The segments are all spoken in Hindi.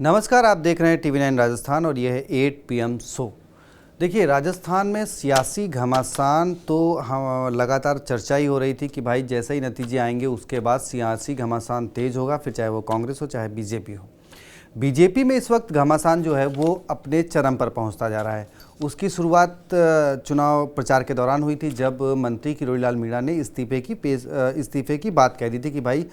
नमस्कार, आप देख रहे हैं TV9 राजस्थान और यह है 8 PM शो। देखिए, राजस्थान में सियासी घमासान तो लगातार चर्चा ही हो रही थी कि भाई जैसे ही नतीजे आएंगे उसके बाद सियासी घमासान तेज होगा, फिर चाहे वो कांग्रेस हो चाहे बीजेपी हो। बीजेपी में इस वक्त घमासान जो है वो अपने चरम पर पहुंचता जा रहा है। उसकी शुरुआत चुनाव प्रचार के दौरान हुई थी, जब मंत्री किरोड़ीलाल मीणा ने इस्तीफे की बात कह दी थी कि भाई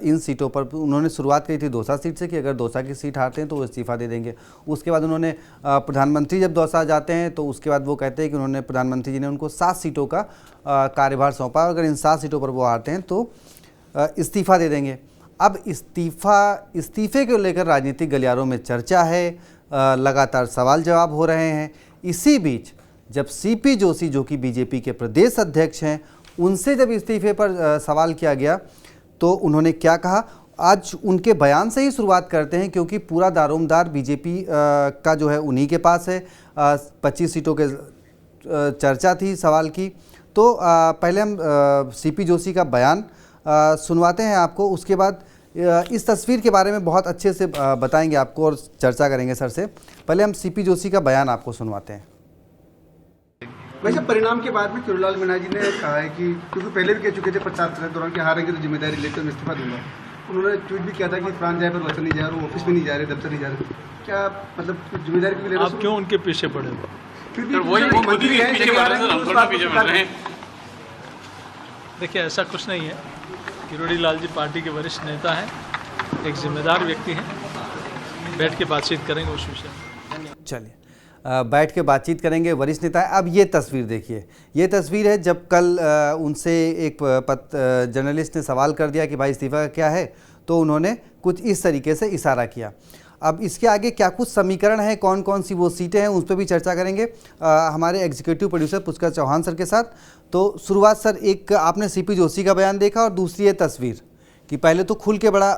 इन सीटों पर उन्होंने शुरुआत करी थी दौसा सीट से कि अगर दौसा की सीट हारते हैं तो वो इस्तीफा दे देंगे। उसके बाद उन्होंने प्रधानमंत्री जब दौसा जाते हैं तो उसके बाद वो कहते हैं कि उन्होंने प्रधानमंत्री जी ने उनको 7 सीटों का कार्यभार सौंपा, अगर इन 7 सीटों पर वो हारते हैं तो इस्तीफा दे देंगे। अब इस्तीफे को लेकर राजनीतिक गलियारों में चर्चा है, लगातार सवाल जवाब हो रहे हैं। इसी बीच जब CP जोशी जो कि बीजेपी के प्रदेश अध्यक्ष हैं, उनसे जब इस्तीफे पर सवाल किया गया तो उन्होंने क्या कहा, आज उनके बयान से ही शुरुआत करते हैं, क्योंकि पूरा दारोमदार बीजेपी का जो है उन्हीं के पास है। 25 सीटों के चर्चा थी सवाल की। तो पहले हम CP जोशी का बयान सुनवाते हैं आपको, उसके बाद इस तस्वीर के बारे में बहुत अच्छे से बताएंगे आपको और चर्चा करेंगे सर से। पहले हम CP जोशी का बयान आपको सुनवाते हैं। वैसे परिणाम के बाद में किरोड़ीलाल मीणा जी ने कहा है कि क्योंकि पहले भी कह चुके थे प्रचार के दौरान कि हारेंगे तो जिम्मेदारी लेकर मैं इस्तीफा दूंगा। उन्होंने ट्वीट भी किया था कि प्राण जाए पर वचन नहीं जा रहा, वो ऑफिस में नहीं जा रहे, दफ्तर नहीं जा रहे। क्या मतलब जिम्मेदारी क्यों लेना? आप क्यों उनके पीछे पड़े? देखिए, ऐसा कुछ नहीं है। किरोड़ीलाल जी पार्टी के वरिष्ठ नेता हैं, एक जिम्मेदार व्यक्ति हैं, बैठ के बातचीत करेंगे उस विषय में। चलिए, बैठ के बातचीत करेंगे, वरिष्ठ नेता है। अब ये तस्वीर देखिए, ये तस्वीर है जब कल उनसे एक जर्नलिस्ट ने सवाल कर दिया कि भाई इस्तीफा क्या है, तो उन्होंने कुछ इस तरीके से इशारा किया। अब इसके आगे क्या कुछ समीकरण है, कौन कौन सी वो सीटें हैं, उस पर भी चर्चा करेंगे हमारे executive producer Pushkar Chauhan sir के साथ। तो शुरुआत सर, एक आपने CP जोशी का बयान देखा और दूसरी है तस्वीर कि पहले तो खुल के बड़ा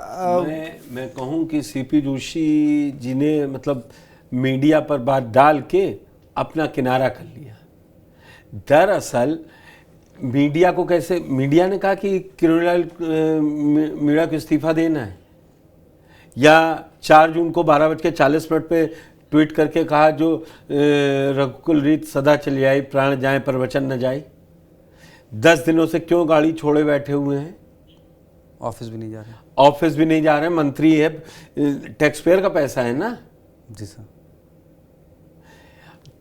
मैं कहूँ कि CP जोशी जी ने मतलब मीडिया पर बात डाल के अपना किनारा कर लिया। दरअसल मीडिया को कैसे, मीडिया ने कहा कि किरोड़ीलाल मीणा को इस्तीफा देना है, या 4 जून को 12:40 पे ट्वीट करके कहा जो रघुकुल रीत सदा चली आई, प्राण जाए पर वचन न जाए। 10 दिनों से क्यों गाड़ी छोड़े बैठे हुए हैं? ऑफिस भी नहीं जा रहे। ऑफिस भी नहीं जा रहे, मंत्री है, टैक्स पेयर का पैसा है ना जी सर।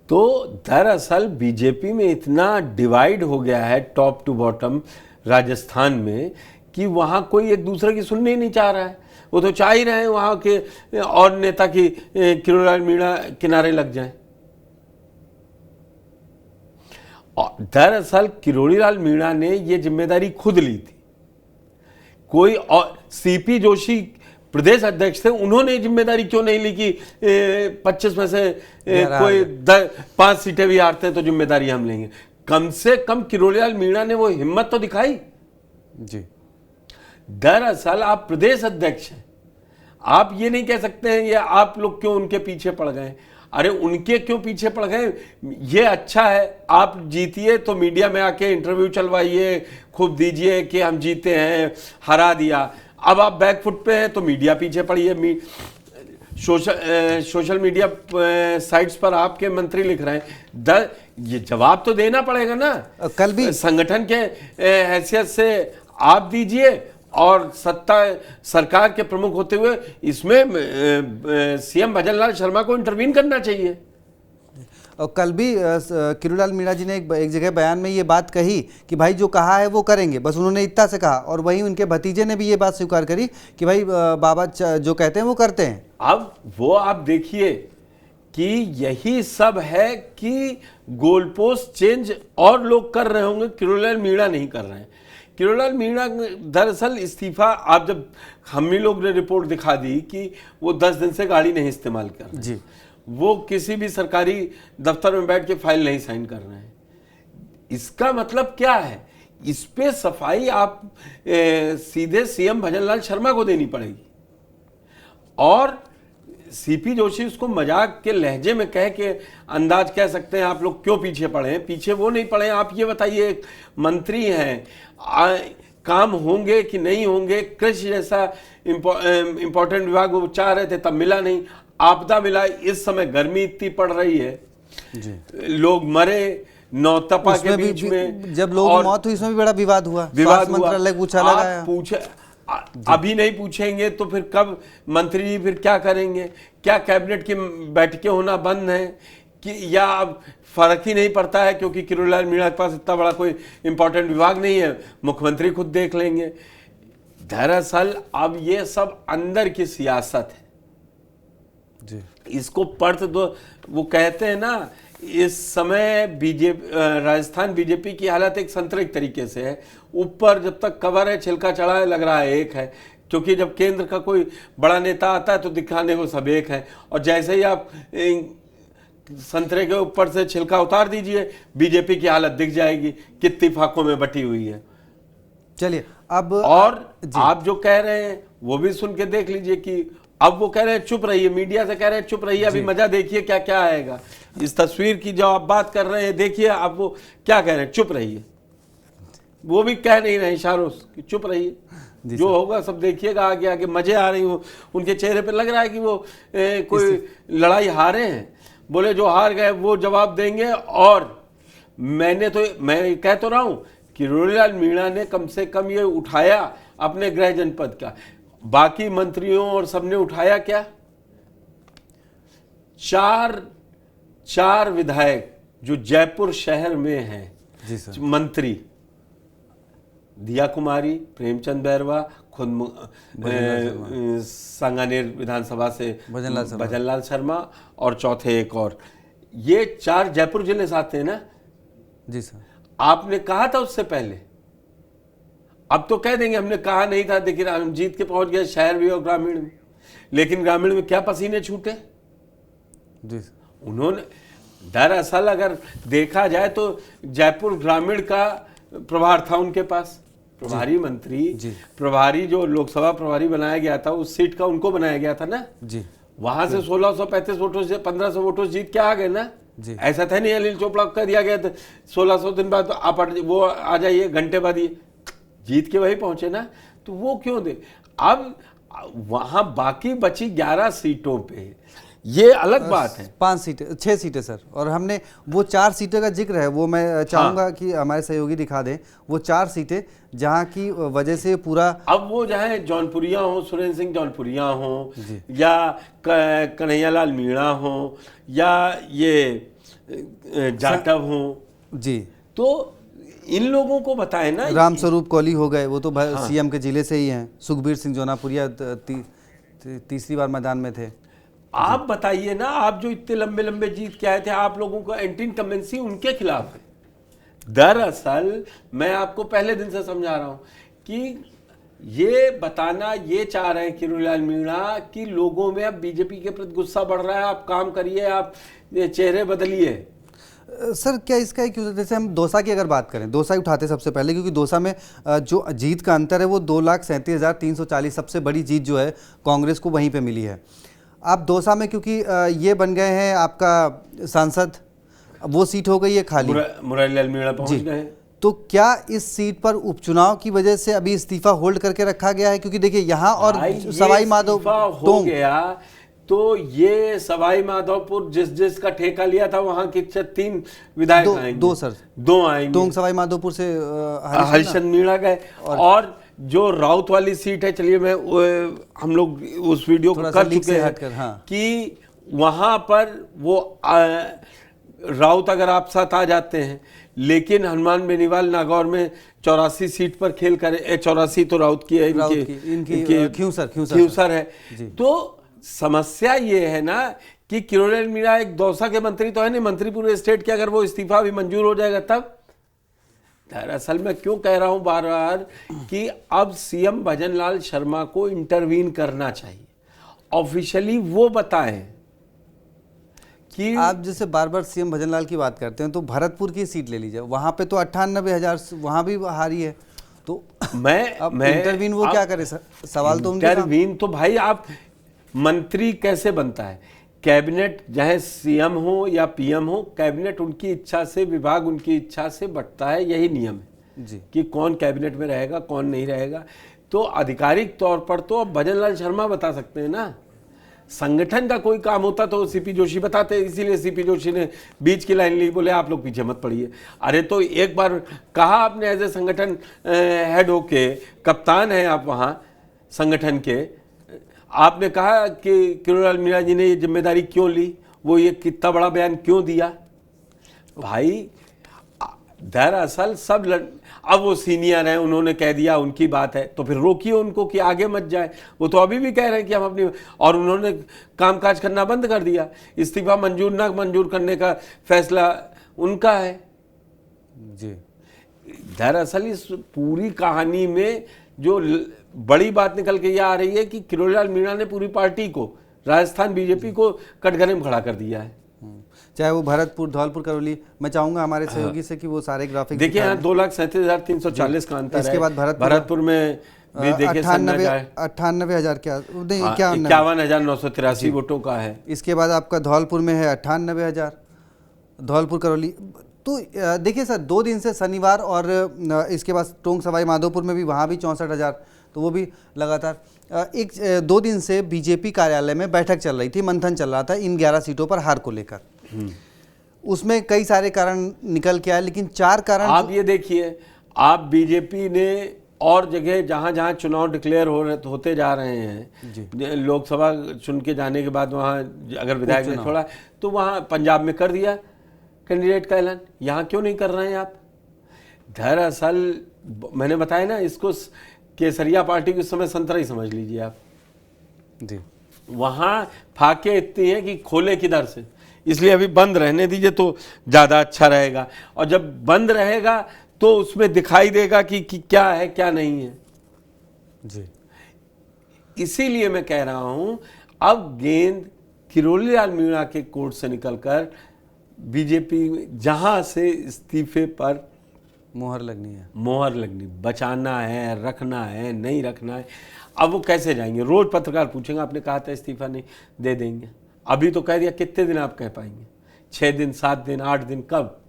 तो दरअसल बीजेपी में इतना डिवाइड हो गया है टॉप टू बॉटम राजस्थान में कि वहां कोई एक दूसरे की सुनने ही नहीं चाह रहा है। वो तो चाह ही रहे हैं वहां के और नेता की किरोड़ीलाल मीणा किनारे लग जाएं। दरअसल किरोड़ीलाल मीणा ने ये जिम्मेदारी खुद ली थी। कोई और CP जोशी प्रदेश अध्यक्ष थे, उन्होंने जिम्मेदारी क्यों नहीं ली कि 25 में से कोई 5 सीटें भी हारते हैं तो जिम्मेदारी हम लेंगे? कम से कम किरोड़ीलाल मीणा ने वो हिम्मत तो दिखाई जी। दरअसल आप प्रदेश अध्यक्ष हैं, आप ये नहीं कह सकते हैं ये आप लोग क्यों उनके पीछे पड़ गए। अरे उनके क्यों पीछे पड़ गए? ये अच्छा है, आप जीतिए तो मीडिया में आके इंटरव्यू चलवाइए, खूब दीजिए कि हम जीते हैं, हरा दिया। अब आप बैकफुट पे हैं तो मीडिया पीछे पड़ी है। सोशल मीडिया साइट्स पर आपके मंत्री लिख रहे हैं, ये जवाब तो देना पड़ेगा ना। कल भी संगठन के हैसियत से आप दीजिए, और सत्ता सरकार के प्रमुख होते हुए इसमें CM भजनलाल शर्मा को इंटरवीन करना चाहिए। और कल भी किरोड़ीलाल मीणा जी ने एक जगह बयान में ये बात कही कि भाई जो कहा है वो करेंगे, बस उन्होंने इतना से कहा। और वहीं उनके भतीजे ने भी ये बात स्वीकार करी कि भाई बाबा जो कहते हैं वो करते हैं। अब वो आप देखिए कि यही सब है कि गोलपोस्ट चेंज और लोग कर रहे होंगे, किरोड़ीलाल मीणा नहीं कर रहे हैं। किरोड़ीलाल मीणा दरअसल इस्तीफा, आप जब हम ही लोग ने रिपोर्ट दिखा दी कि वो 10 दिन से गाड़ी नहीं इस्तेमाल कर रहे जी, वो किसी भी सरकारी दफ्तर में बैठ के फाइल नहीं साइन कर रहे हैं। इसका मतलब क्या है? इस पे सफाई आप सीधे CM भजनलाल शर्मा को देनी पड़ेगी। और CP जोशी उसको मजाक के लहजे में कह के अंदाज कह सकते हैं आप लोग क्यों पीछे पड़े हैं। पीछे वो नहीं पड़े, आप ये बताइए, एक मंत्री हैं, काम होंगे कि नहीं होंगे। कृषि जैसा इंपॉर्टेंट विभाग वो चाह रहे थे, तब मिला नहीं। आपदा मिला, इस समय गर्मी इतनी पड़ रही है, लोग मरे नौतपा के बीच में, जब लोगों की मौत हुई उसमें भी बड़ा विवाद हुआ, स्वास्थ्य मंत्रालय पूछा लगाया। अभी नहीं पूछेंगे तो फिर कब मंत्री जी फिर क्या करेंगे? क्या कैबिनेट की बैठकें होना बंद है कि या अब फर्क ही नहीं पड़ता है क्योंकि किरोड़ीलाल मीणा के पास इतना बड़ा कोई इंपॉर्टेंट विभाग नहीं है, मुख्यमंत्री खुद देख लेंगे। दरअसल अब ये सब अंदर की सियासत है जी। इसको पढ़ दो। वो कहते हैं ना, इस समय बीजेपी, राजस्थान बीजेपी की हालत एक संतरिक तरीके से है। ऊपर जब तक कवर है, छिलका चढ़ा है, लग रहा है एक है, क्योंकि जब केंद्र का कोई बड़ा नेता आता है तो दिखाने को सब एक है, और जैसे ही आप संतरे के ऊपर से छिलका उतार दीजिए, बीजेपी की हालत दिख जाएगी कितनी फाकों में बटी हुई है। चलिए अब और आप जो कह रहे हैं वो भी सुन के देख लीजिए कि अब वो कह रहे हैं चुप रहिए, मीडिया से कह रहे हैं चुप रहिए, अभी मजा देखिए क्या क्या आएगा। इस तस्वीर की जो आप बात कर रहे हैं देखिए, आप वो क्या कह रहे हैं, चुप रहिए। वो भी कह नहीं रहे इशारों कि चुप रहिए, जो होगा सब देखिएगा आगे आगे। मजे आ रही हो उनके चेहरे पे, लग रहा है कि वो कोई लड़ाई हारे हैं। बोले जो हार गए वो जवाब देंगे। और मैं कह तो रहा हूं कि किरोड़ीलाल मीणा ने कम से कम ये उठाया अपने गृह जनपद का, बाकी मंत्रियों और सबने उठाया क्या? चार विधायक जो जयपुर शहर में हैं, मंत्री दिया कुमारी, प्रेमचंद बैरवा, खुद सांगानेर विधानसभा से भजनलाल शर्मा, और चौथे एक और, ये 4 जयपुर जिले से आते हैं ना जी सर। आपने कहा था उससे पहले, अब तो कह देंगे हमने कहा नहीं था, देखिए हम जीत के पहुंच गए शहर भी और ग्रामीण में। लेकिन ग्रामीण में क्या पसीने छूटे जी। उन्होंने दरअसल अगर देखा जाए तो जयपुर ग्रामीण का प्रभार था उनके पास, प्रभारी मंत्री, प्रभारी जो लोकसभा प्रभारी बनाया गया था उस सीट का उनको बनाया गया था ना जी। वहां से 1635 वोटों से 1500 वोटों जीत के आ गए ना जी। ऐसा था नहीं अनिल चोपड़ा को कह दिया गया था 1600 दिन बाद तो आप वो आ जाइए, घंटे बाद ये जीत के वही पहुंचे ना। तो वो क्यों दे? अब वहां बाकी बची 11 सीटों पे ये अलग बात है। 5 सीटें 6 सीटें सर, और हमने वो 4 सीटें का जिक्र है, वो मैं चाहूंगा कि हमारे सहयोगी दिखा दें वो 4 सीटें जहां की वजह से पूरा। अब वो चाहे जौनपुरिया हो, सुरेंद्र सिंह जौनपुरिया हो, या कन्हैयालाल मीणा हो, या ये जाटव हो जी, तो इन लोगों को बताए ना। रामस्वरूप कोहली हो गए, वो तो सीएम के जिले से ही हैं। सुखबीर सिंह जौनापुरिया तीसरी बार मैदान में थे। आप बताइए ना, आप जो इतने लंबे लंबे जीत के आए थे, आप लोगों का एंटी इनकम्बेंसी उनके खिलाफ है। दरअसल मैं आपको पहले दिन से समझा रहा हूं कि ये बताना ये चाह रहे हैं किरोड़ीलाल मीणा कि लोगों में अब बीजेपी के प्रति गुस्सा बढ़ रहा है, आप काम करिए, आप चेहरे बदलिए। सर क्या इसका एक, जैसे हम दौसा की अगर बात करें, दौसा ही उठाते सबसे पहले, क्योंकि दौसा में जो जीत का अंतर है वो 2,37,340, सबसे बड़ी जीत जो है कांग्रेस को वहीं पे मिली है। आप दौसा में क्योंकि ये बन गए हैं आपका सांसद, वो सीट हो गई है खाली, मुरलीलाल मीणा पहुंच गए, तो क्या इस सीट पर उपचुनाव की वजह से अभी इस्तीफा होल्ड करके रखा गया है? क्योंकि देखिए यहाँ और सवाई माधोपुर हो गया तो ये सवाई माधोपुर जिसका ठेका लिया था वहां के 3 विधायक आएंगे, 2 सर, 2 आएंगे। तो सवाई माधोपुर से हरिश्चंद्र मीणा गए, और जो राउत वाली सीट है, चलिए मैं हम लोग उस वीडियो को कर चुके हैं कि वहां पर वो राउत अगर आप साथ आ जाते हैं, लेकिन हनुमान बेनीवाल नागौर में 84 सीट पर खेल करे, 84 तो राउत की है, इनकी ख्यूसर है। तो समस्या ये है ना कि किरोड़ीलाल मीणा एक दौसा के मंत्री तो है नहीं, मंत्री पूरे स्टेट के, अगर वो इस्तीफा भी मंजूर हो जाएगा तब। दरअसल मैं क्यों कह रहा हूं बार बार कि अब सीएम भजनलाल शर्मा को इंटरवीन करना चाहिए, ऑफिशियली वो बताएं कि आप जैसे बार बार सीएम भजनलाल की बात करते हैं, तो भरतपुर की सीट ले लीजिए, वहां पे तो 98,000 वहां भी हारी है, तो मैं इंटरवीन वो क्या करे? सवाल तो इंटरवीन तो भाई आप मंत्री कैसे बनता है? कैबिनेट चाहे सीएम हो या पीएम हो, कैबिनेट उनकी इच्छा से, विभाग उनकी इच्छा से बंटता है, यही नियम है। जी। कि कौन कैबिनेट में रहेगा कौन नहीं रहेगा। तो आधिकारिक तौर पर तो अब भजनलाल शर्मा बता सकते हैं ना, संगठन का कोई काम होता तो सीपी जोशी बताते, इसीलिए सीपी जोशी ने बीच की लाइन ली, बोले आप लोग पीछे मत पड़िए। अरे तो एक बार कहा आपने एज ए संगठन हेड होके, कप्तान हैं आप वहाँ संगठन के, आपने कहा कि किरोड़ीलाल मीणा जी ने ये जिम्मेदारी क्यों ली, वो ये कितना बड़ा बयान क्यों दिया। भाई दरअसल अब वो सीनियर हैं, उन्होंने कह दिया, उनकी बात है, तो फिर रोकिए उनको कि आगे मत जाए। वो तो अभी भी कह रहे हैं कि हम अपनी, और उन्होंने कामकाज करना बंद कर दिया। इस्तीफा मंजूर ना मंजूर करने का फैसला उनका है। जी। दरअसल इस पूरी कहानी में जो बड़ी बात निकल के ये आ रही है कि किरोड़ीलाल मीणा ने पूरी पार्टी को, राजस्थान बीजेपी को कटघरे में खड़ा कर दिया है। चाहे वो भरतपुर, धौलपुर, करौली। मैं चाहूंगा हमारे सहयोगी से कि वो सारे ग्राफिक देखिए यहाँ 2,37,340 का अंतर है। इसके बाद भरतपुर में भी देखिए 98,000 क्या, नहीं 51,983 वोटों का है। इसके बाद आपका धौलपुर में है 98,000, धौलपुर, करौली। तो देखिए सर, 2 दिन से शनिवार और इसके बाद टोंक सवाई माधोपुर में भी, वहाँ भी 64,000, तो वो भी लगातार 2 दिन से बीजेपी कार्यालय में बैठक चल रही थी, मंथन चल रहा था इन 11 सीटों पर हार को लेकर। उसमें कई सारे कारण निकल के आए, लेकिन 4 कारण आप ये देखिए, आप बीजेपी ने और जगह जहां जहां चुनाव डिक्लेयर होते जा रहे हैं, लोकसभा चुन के जाने के बाद वहां अगर विधायक ने छोड़ा तो वहां पंजाब में कर दिया कैंडिडेट का ऐलान, यहाँ क्यों नहीं कर रहे हैं आप। दरअसल मैंने बताया ना, इसको केसरिया पार्टी के समय संतरा ही समझ लीजिए आप जी। वहां फाके इतनी है कि खोले किधर से, इसलिए अभी बंद रहने दीजिए तो ज़्यादा अच्छा रहेगा। और जब बंद रहेगा तो उसमें दिखाई देगा कि क्या है क्या नहीं है। जी। इसीलिए मैं कह रहा हूं, अब गेंद किरोड़ीलाल मीणा के कोर्ट से निकलकर बीजेपी जहां से इस्तीफे पर मोहर लगनी है, मोहर लगनी, बचाना है, रखना है, नहीं रखना है। अब वो कैसे जाएंगे, रोज पत्रकार पूछेंगे आपने कहा था इस्तीफा नहीं, दे देंगे। अभी तो कह दिया, कितने दिन आप कह पाएंगे, 6 दिन, 7 दिन, 8 दिन, कब।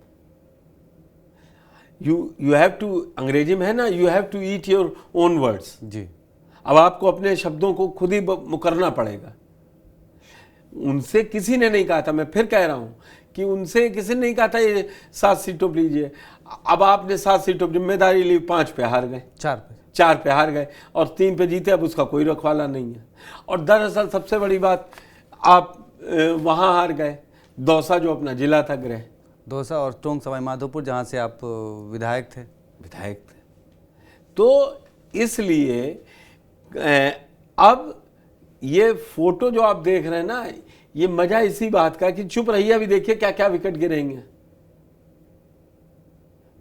यू हैव टू, अंग्रेजी में है ना, you have to eat your own words. जी। अब आपको अपने शब्दों को खुद ही मुकरना पड़ेगा। उनसे किसी ने नहीं कहा था, मैं फिर कह रहा हूं कि उनसे किसी ने नहीं कहा था ये 7 सीटों पर लीजिए। अब आपने 7 सीटों पर जिम्मेदारी ली, 5 पे हार गए, 4 पे हार गए और 3 पे जीते। अब उसका कोई रखवाला नहीं है। और दरअसल सबसे बड़ी बात, आप वहां हार गए, दौसा जो अपना जिला था गृह, दौसा और टोंक सवाई माधोपुर जहां से आप विधायक थे। तो इसलिए अब ये फोटो जो आप देख रहे हैं ना, ये मजा इसी बात का कि चुप रहिए, अभी देखिए क्या क्या विकेट गिरेंगे।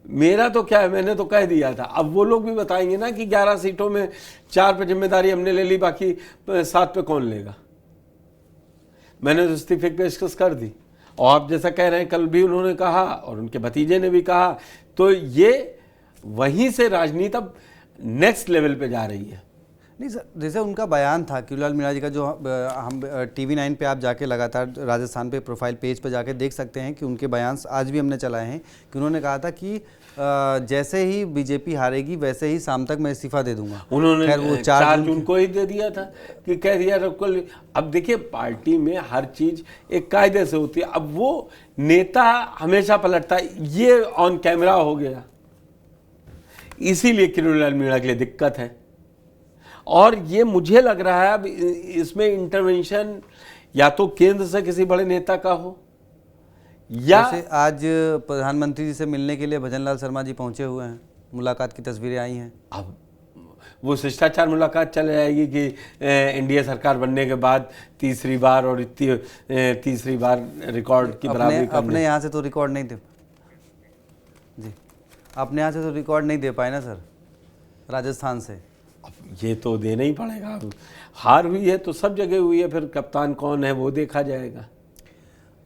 मेरा तो क्या है, मैंने तो कह दिया था। अब वो लोग भी बताएंगे ना कि 11 सीटों में 4 पे जिम्मेदारी हमने ले ली, बाकी 7 पे कौन लेगा। मैंने तो इस्तीफे की पेशकश कर दी, और आप जैसा कह रहे हैं कल भी उन्होंने कहा और उनके भतीजे ने भी कहा, तो ये वहीं से राजनीति अब नेक्स्ट लेवल पे जा रही है। नहीं सर, जैसे उनका बयान था किरोड़ीलाल मीणा जी का, जो हम TV9 पे आप जाके लगातार राजस्थान पे प्रोफाइल पेज पे जाके देख सकते हैं कि उनके बयान आज भी हमने चलाए हैं कि उन्होंने कहा था कि जैसे ही बीजेपी हारेगी वैसे ही शाम तक मैं इस्तीफा दे दूंगा। उन्होंने वो 4 जून को ही दे दिया था कि कह दिया रखो। अब देखिए, पार्टी में हर चीज एक कायदे से होती है। अब वो नेता हमेशा पलटता है, ये ऑन कैमरा हो गया, इसीलिए किरोड़ीलाल मीणा के लिए दिक्कत है। और ये मुझे लग रहा है अब इसमें इंटरवेंशन या तो केंद्र से किसी बड़े नेता का हो, या जैसे आज प्रधानमंत्री जी से मिलने के लिए भजनलाल शर्मा जी पहुंचे हुए हैं, मुलाकात की तस्वीरें आई हैं। अब वो शिष्टाचार मुलाकात चल जाएगी कि एनडीए सरकार बनने के बाद तीसरी बार, और तीसरी बार रिकॉर्ड की बराबरी करने। अपने यहाँ से तो रिकॉर्ड नहीं दे जी, अपने यहाँ से तो रिकॉर्ड नहीं दे पाए ना सर, राजस्थान से। अब ये तो देना ही पड़ेगा। हार हुई है तो सब जगह हुई है, फिर कप्तान कौन है वो देखा जाएगा।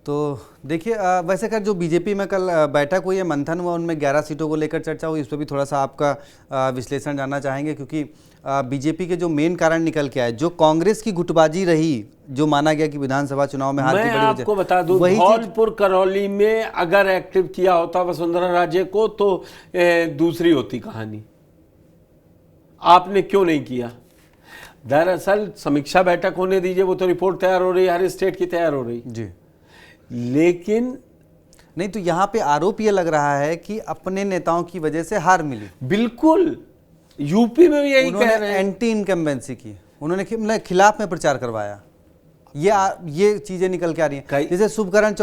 तो देखिए वैसे कर जो बीजेपी में कल बैठक हुई है, मंथन हुआ, उनमें 11 सीटों को लेकर चर्चा हुई, इस पर भी थोड़ा सा आपका विश्लेषण जानना चाहेंगे, क्योंकि बीजेपी के जो मेन कारण निकल के आए, जो कांग्रेस की गुटबाजी रही, जो माना गया कि विधानसभा चुनाव में हार की मैं बड़ी आपको बता दूं, धौलपुर करौली में अगर एक्टिव किया होता वसुंधरा राजे को तो दूसरी होती कहानी। आपने क्यों नहीं किया? दरअसल समीक्षा बैठक होने दीजिए, वो तो रिपोर्ट तैयार हो रही है, हर स्टेट की तैयार हो रही जी, लेकिन नहीं तो यहाँ पे आरोप ये लग रहा है कि अपने नेताओं की वजह से हार मिली। बिल्कुल, यूपी में भी यही कह रहे हैं। एंटी इनकम्बेंसी की उन्होंने खिलाफ में प्रचार करवाया, ये चीजें निकल के आ रही हैं। जैसे शुभकरण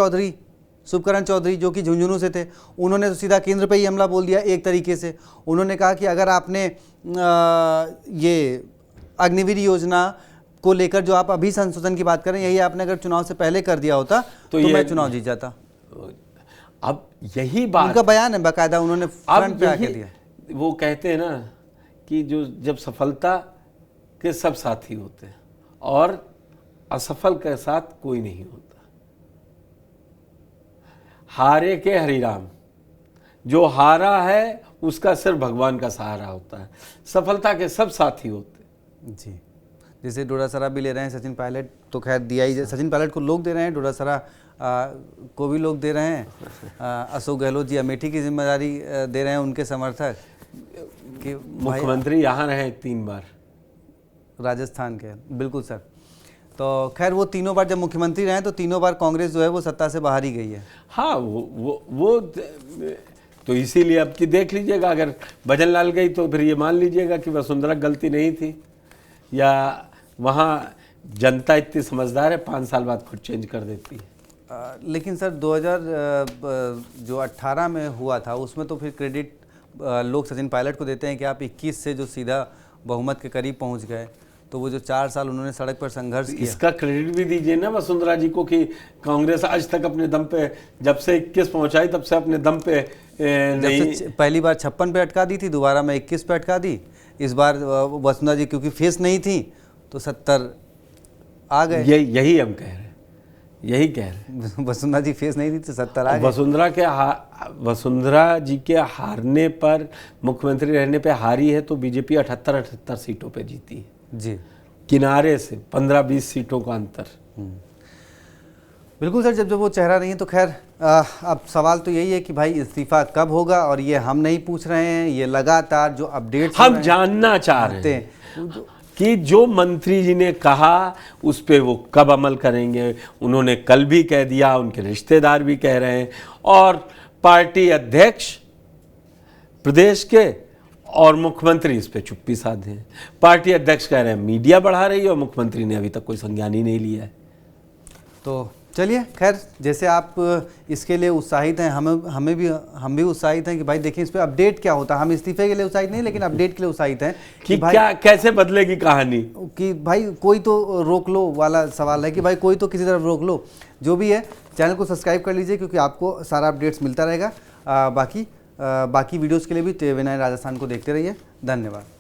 चौधरी जो कि झुंझुनू से थे, उन्होंने तो सीधा केंद्र पे ही हमला बोल दिया। एक तरीके से उन्होंने कहा कि अगर आपने ये अग्निवीर योजना को लेकर जो आप अभी संशोधन की बात कर रहे हैं, यही आपने अगर चुनाव से पहले कर दिया होता तो मैं चुनाव जीत जाता। अब यही बात उनका बयान है, बाकायदा उन्होंने फ्रंट पे आके दिया। वो कहते हैं ना कि जब सफलता के सब साथी होते हैं और असफल के साथ कोई नहीं होता। हारे के हरिराम, जो हारा है उसका सिर्फ भगवान का सहारा होता है, सफलता के सब साथी होते। जी, जैसे डोडासरा भी ले रहे हैं, सचिन पायलट तो खैर दिया ही, सचिन पायलट को लोग दे रहे हैं, डोडासरा को भी लोग दे रहे हैं। अशोक गहलोत जी अमेठी की जिम्मेदारी दे रहे हैं उनके समर्थक कि मुख्यमंत्री यहाँ रहे 3 बार राजस्थान के। बिल्कुल सर, तो खैर वो तीनों बार जब मुख्यमंत्री रहे तो तीनों बार कांग्रेस जो है वो सत्ता से बाहर ही गई है। हाँ, वो तो इसीलिए अब की देख लीजिएगा, अगर भजन लाल गई तो फिर ये मान लीजिएगा कि वसुंधरा गलती नहीं थी, या वहाँ जनता इतनी समझदार है 5 साल बाद खुद चेंज कर देती है। लेकिन सर 2018 में हुआ था उसमें तो फिर क्रेडिट लोग सचिन पायलट को देते हैं कि आप 21 से जो सीधा बहुमत के करीब पहुंच गए, तो वो जो 4 साल उन्होंने सड़क पर संघर्ष किया, इसका क्रेडिट भी दीजिए ना वसुंधरा जी को कि कांग्रेस आज तक अपने दम पे, जब से 21 पहुंचाई तब से अपने दम पे नहीं। पहली बार 56 पे अटका दी थी, दोबारा में 21 पे अटका दी, इस बार वसुंधरा जी क्योंकि फेस नहीं थी तो 70 आ गए। यही हम कह रहे हैं, यही कह रहे हैं। वसुंधरा जी फेस नहीं थी तो 70 आ गए। वसुंधरा जी के हारने पर, मुख्यमंत्री रहने पे हारी है तो बीजेपी 78 सीटों पे जीती है जी, किनारे से 15-20 सीटों का अंतर। बिल्कुल सर, जब वो चेहरा नहीं है तो खैर अब सवाल तो यही है कि भाई इस्तीफा कब होगा, और ये हम नहीं पूछ रहे हैं, ये लगातार जो अपडेट्स हम जानना चाह रहे हैं कि जो मंत्री जी ने कहा उस पे वो कब अमल करेंगे। उन्होंने कल भी कह दिया, उनके रिश्तेदार भी कह रहे हैं, और पार्टी अध्यक्ष प्रदेश के और मुख्यमंत्री इस पे चुप्पी साधे हैं। पार्टी अध्यक्ष कह रहे हैं मीडिया बढ़ा रही है, और मुख्यमंत्री ने अभी तक कोई संज्ञान ही नहीं लिया है। तो चलिए खैर, जैसे आप इसके लिए उत्साहित हैं, हम भी उत्साहित हैं कि भाई देखिए इस पे अपडेट क्या होता है। हम इस्तीफे के लिए उत्साहित नहीं, लेकिन अपडेट के लिए उत्साहित हैं कि भाई क्या कैसे बदलेगी कहानी, कि भाई कोई तो रोक लो वाला सवाल है कि भाई कोई तो किसी तरफ रोक लो। जो भी है चैनल को सब्सक्राइब कर लीजिए, क्योंकि आपको सारा अपडेट्स मिलता रहेगा। बाकी वीडियोज़ के लिए भी TV9 राजस्थान को देखते रहिए। धन्यवाद।